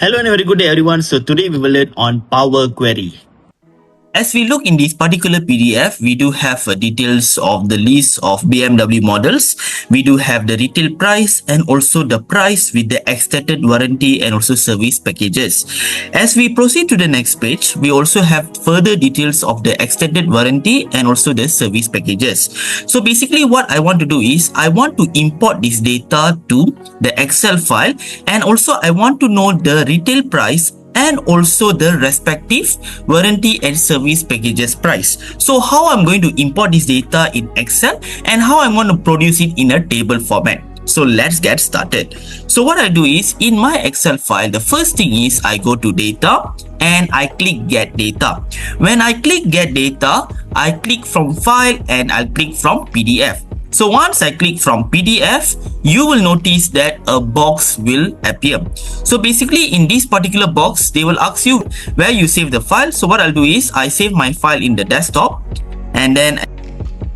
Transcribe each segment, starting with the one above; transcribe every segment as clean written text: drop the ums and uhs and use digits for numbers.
Hello and a very good day everyone. So today we will learn on Power Query. As we look in this particular PDF, we do have details of the list of BMW models. We do have the retail price and also the price with the extended warranty and also service packages. As we proceed to the next page, we also have further details of the extended warranty and also the service packages. So basically what I want to do is I want to import this data to the Excel file, and also I want to know the retail price and also the respective warranty and service packages price. So how I'm going to import this data in Excel and how I'm going to produce it in a table format. So let's get started. So what I do is in my Excel file, the first thing is I go to data and I click get data. When I click get data, I click from file and I'll click from PDF. So once I click from PDF, you will notice that a box will appear. So basically in this particular box, they will ask you where you save the file. So what I'll do is I save my file in the desktop, and then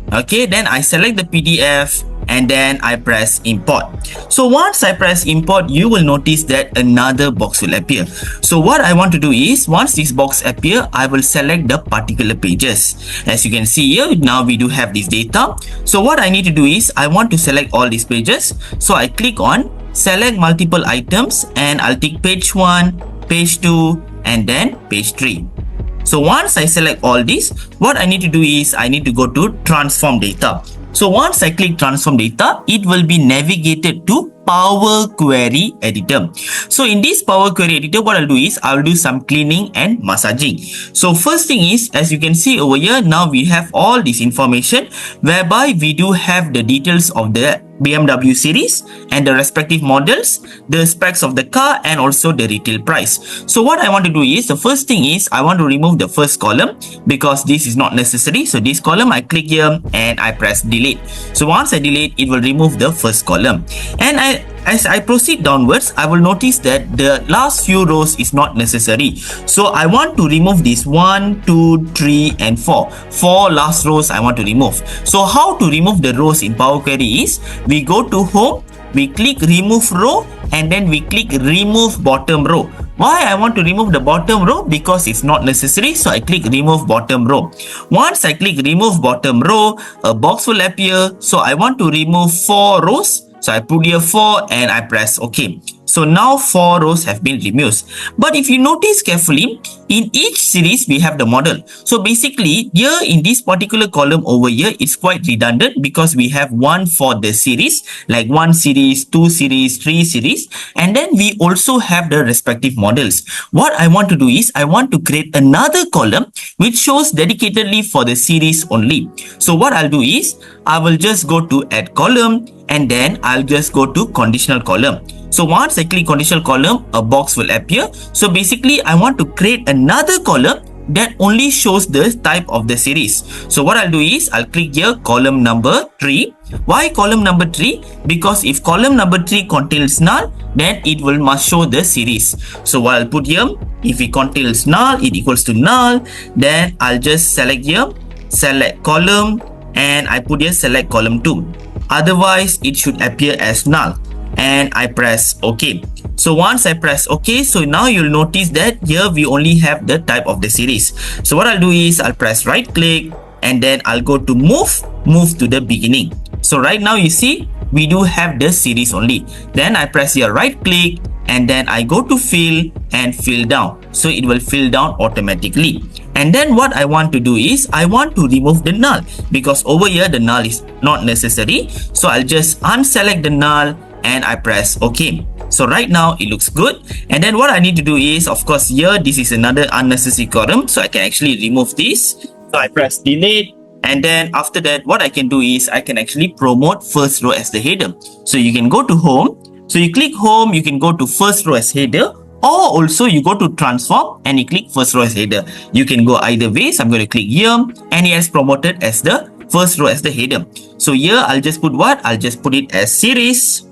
I select the PDF and then I press import. So once I press import, you will notice that another box will appear. So what I want to do is once this box appear, I will select the particular pages. As you can see here, now we do have this data. So what I need to do is I want to select all these pages. So I click on select multiple items and I'll take page 1, page 2 and then page 3. So once I select all these, what I need to do is I need to go to transform data. So once I click transform data, it will be navigated to Power Query Editor. So in this Power Query Editor, what I'll do is I'll do some cleaning and massaging. So first thing is, as you can see over here, now we have all this information whereby we do have the details of the BMW series and the respective models, the specs of the car and also the retail price. So what I want to do is, the first thing is I want to remove the first column because this is not necessary. So this column, I click here and I press delete. So once I delete, it will remove the first column. And as I proceed downwards, I will notice that the last few rows is not necessary. So I want to remove this 1, 2, 3 and 4. 4 last rows I want to remove. So how to remove the rows in Power Query is, we go to home, we click remove row and then we click remove bottom row. Why I want to remove the bottom row? Because it's not necessary. So I click remove bottom row. Once I click remove bottom row, a box will appear. So I want to remove 4 rows. So I put here 4 and I press OK. So now 4 rows have been removed. But if you notice carefully, in each series we have the model. So basically here in this particular column over here, it's quite redundant because we have one for the series, like 1 series, 2 series, 3 series, and then we also have the respective models. What I want to do is I want to create another column which shows dedicatedly for the series only. So what I'll do is I will just go to add column and then I'll just go to conditional column. So once I click conditional column, a box will appear. So basically I want to create another column that only shows the type of the series. So what I'll do is I'll click here column number 3. Why column number 3? Because if column number 3 contains null, then it will must show the series. So what I'll put here, if it contains null, it equals to null. Then I'll just select here, select column, and I put here select column 2. Otherwise it should appear as null. And I press OK. So once I press OK, so now you'll notice that here we only have the type of the series. So what I'll do is I'll press right click and then I'll go to move to the beginning. So right now you see we do have the series only. Then I press here right click and then I go to fill and fill down. So it will fill down automatically. And then what I want to do is I want to remove the null because over here the null is not necessary. So I'll just unselect the null and I press OK. So right now it looks good. And then what I need to do is, of course, here this is another unnecessary column, so I can actually remove this. So I press delete, and then after that what I can do is I can actually promote first row as the header. So you can go to home, so you click home, you can go to first row as header, or also you go to transform and you click first row as header. You can go either way. So I'm going to click here and it has promoted as the first row as the header. So here I'll just put what? I'll just put it as series.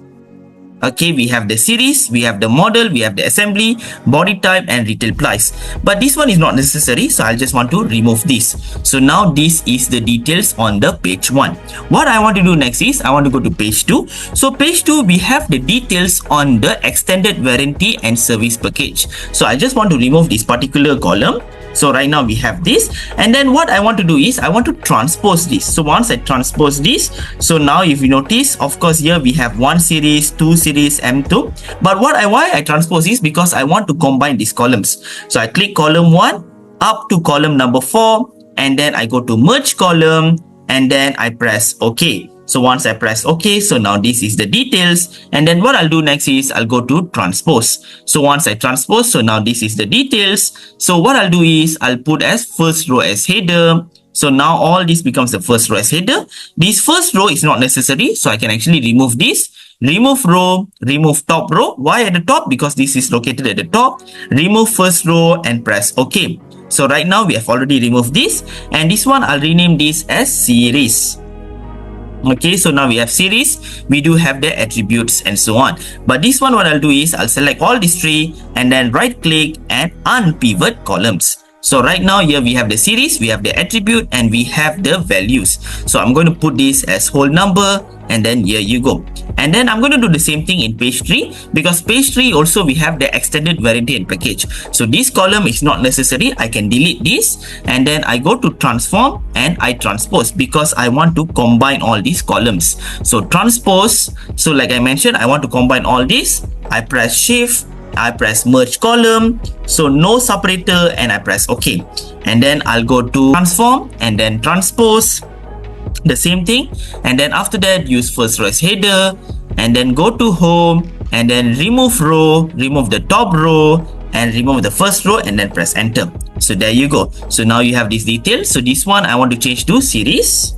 Okay, we have the series, we have the model, we have the assembly, body type, and retail price. But this one is not necessary, so I'll just want to remove this. So now this is the details on the page 1. What I want to do next is I want to go to page 2. So page 2, we have the details on the extended warranty and service package. So I just want to remove this particular column. So right now we have this, and then what I want to do is I want to transpose this. So once I transpose this, so now if you notice, of course here we have 1 series, 2 series, M2. But why I transpose is because I want to combine these columns. So I click column 1 up to column number 4, and then I go to merge column, and then I press OK. So once I press OK, so now this is the details, and then what I'll do next is I'll go to transpose. So once I transpose, so now this is the details. So what I'll do is I'll put as first row as header. So now all this becomes the first row as header. This first row is not necessary, so I can actually remove this. Remove row, remove top row. Why at the top? Because this is located at the top. Remove first row and press OK. So right now we have already removed this, and this one I'll rename this as series. Okay, so now we have series, we do have the attributes and so on. But this one, what I'll do is I'll select all these 3 and then right click and unpivot columns. So right now here we have the series, we have the attribute, and we have the values. So I'm going to put this as whole number, and then here you go. And then I'm going to do the same thing in page 3, because page 3 also we have the extended warranty and package. So this column is not necessary, I can delete this, and then I go to transform and I transpose because I want to combine all these columns. So transpose, so like I mentioned, I want to combine all this. I press shift, I press merge column, so no separator, and I press OK. And then I'll go to transform and then transpose, the same thing, and then after that use first row as header, and then go to home, and then remove row, remove the top row, and remove the first row, and then press enter. So there you go. So now you have these details. So this one I want to change to series.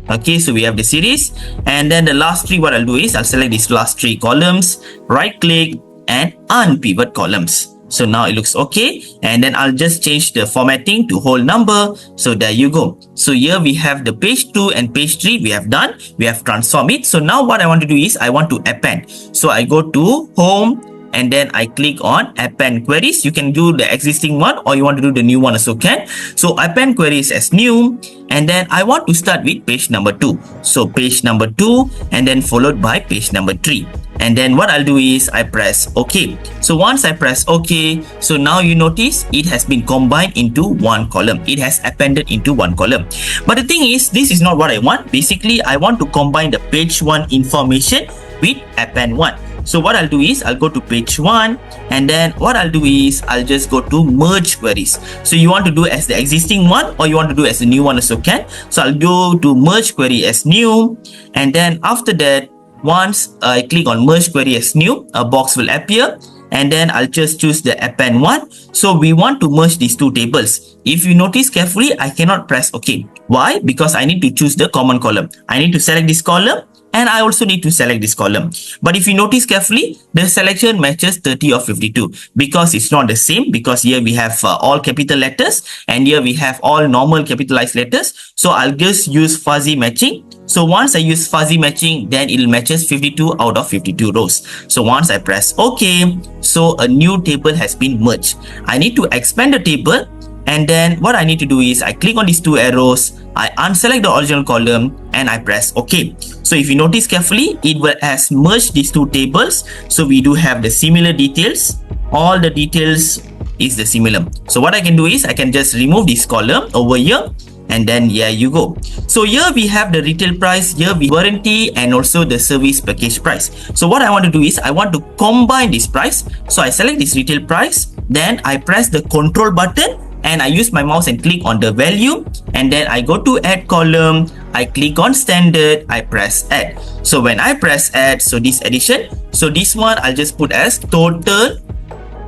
Okay, so we have the series, and then the last 3, what I'll do is I'll select these last 3 columns, right click and unpivot columns. So now it looks okay, and then I'll just change the formatting to whole number. So there you go. So here we have the page 2 and page 3 we have done, we have transformed it. So now what I want to do is I want to append. So I go to home, and then I click on append queries. You can do the existing one, or you want to do the new one also can. So append queries as new, and then I want to start with page number 2. So page number 2, and then followed by page number 3. And then what I'll do is I press OK. So once I press OK, so now you notice it has been combined into one column. It has appended into one column. But the thing is, this is not what I want. Basically, I want to combine the page 1 information with append 1. So what I'll do is I'll go to page 1, and then what I'll do is I'll just go to merge queries. So you want to do as the existing one, or you want to do as the new one also can. So I'll go to merge query as new, and then after that, once I click on merge query as new, a box will appear, and then I'll just choose the append 1. So we want to merge these 2 tables. If you notice carefully, I cannot press OK. Why? Because I need to choose the common column. I need to select this column, and I also need to select this column. But if you notice carefully, the selection matches 30 or 52 because it's not the same, because here we have all capital letters, and here we have all normal capitalized letters. So I'll just use fuzzy matching. So once I use fuzzy matching, then it matches 52 out of 52 rows. So once I press OK, so a new table has been merged. I need to expand the table, and then what I need to do is I click on these 2 arrows, I unselect the original column, and I press OK. So if you notice carefully, it has merged these 2 tables. So we do have the similar details. All the details is the similar. So what I can do is I can just remove this column over here, and then here you go. So here we have the retail price, here we warranty, and also the service package price. So what I want to do is I want to combine this price. So I select this retail price, then I press the control button, and I use my mouse and click on the value, and then I go to add column, I click on standard, I press add. So when I press add, so this addition, so this one I'll just put as total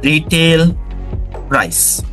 retail price.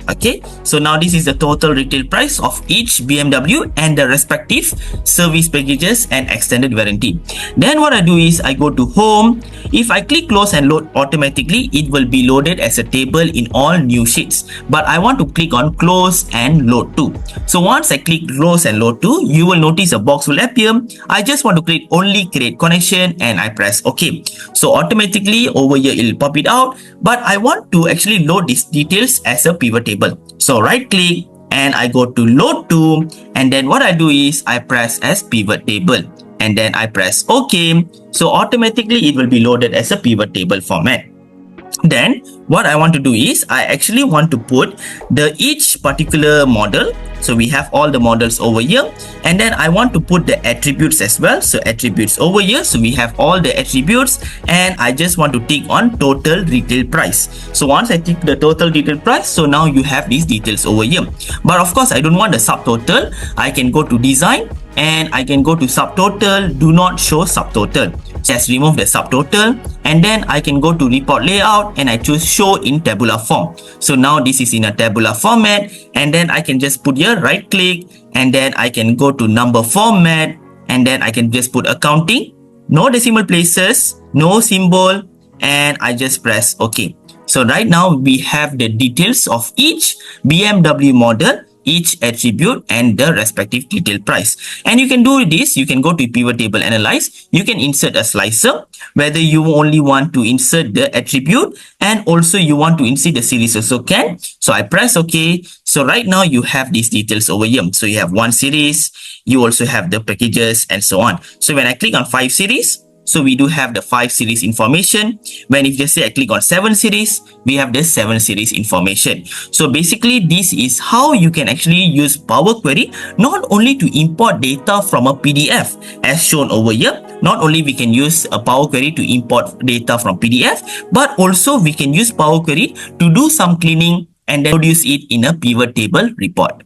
Okay, so now this is the total retail price of each BMW and the respective service packages and extended warranty. Then what I do is I go to home. If I click close and load automatically, it will be loaded as a table in all new sheets. But I want to click on close and load to. So once I click close and load to, you will notice a box will appear. I just want to click only create connection and I press OK. So automatically over here it will pop it out. But I want to actually load these details as a pivot table. So right click and I go to load to, and then what I do is I press as pivot table and then I press OK. So automatically it will be loaded as a pivot table format. Then what I want to do is I actually want to put the each particular model. So we have all the models over here, and then I want to put the attributes as well. So attributes over here, so we have all the attributes, and I just want to tick on total retail price. So once I tick the total retail price, so now you have these details over here. But of course I don't want the subtotal. I can go to design and I can go to subtotal, do not show subtotal. Just remove the subtotal, and then I can go to report layout and I choose show in tabular form. So now this is in a tabular format, and then I can just put here right click, and then I can go to number format, and then I can just put accounting, no decimal places, no symbol, and I just press OK. So right now we have the details of each BMW model, each attribute and the respective detail price. And you can do this, you can go to pivot table analyze, you can insert a slicer, whether you only want to insert the attribute and also you want to insert the series also can. So I press OK. So right now you have these details over here. So you have one series, you also have the packages and so on. So when I click on 5 series, so we do have the 5 series information. When if just say I click on 7 series, we have the 7 series information. So basically this is how you can actually use Power Query not only to import data from a PDF as shown over here. Not only we can use a Power Query to import data from PDF, but also we can use Power Query to do some cleaning and then produce it in a pivot table report.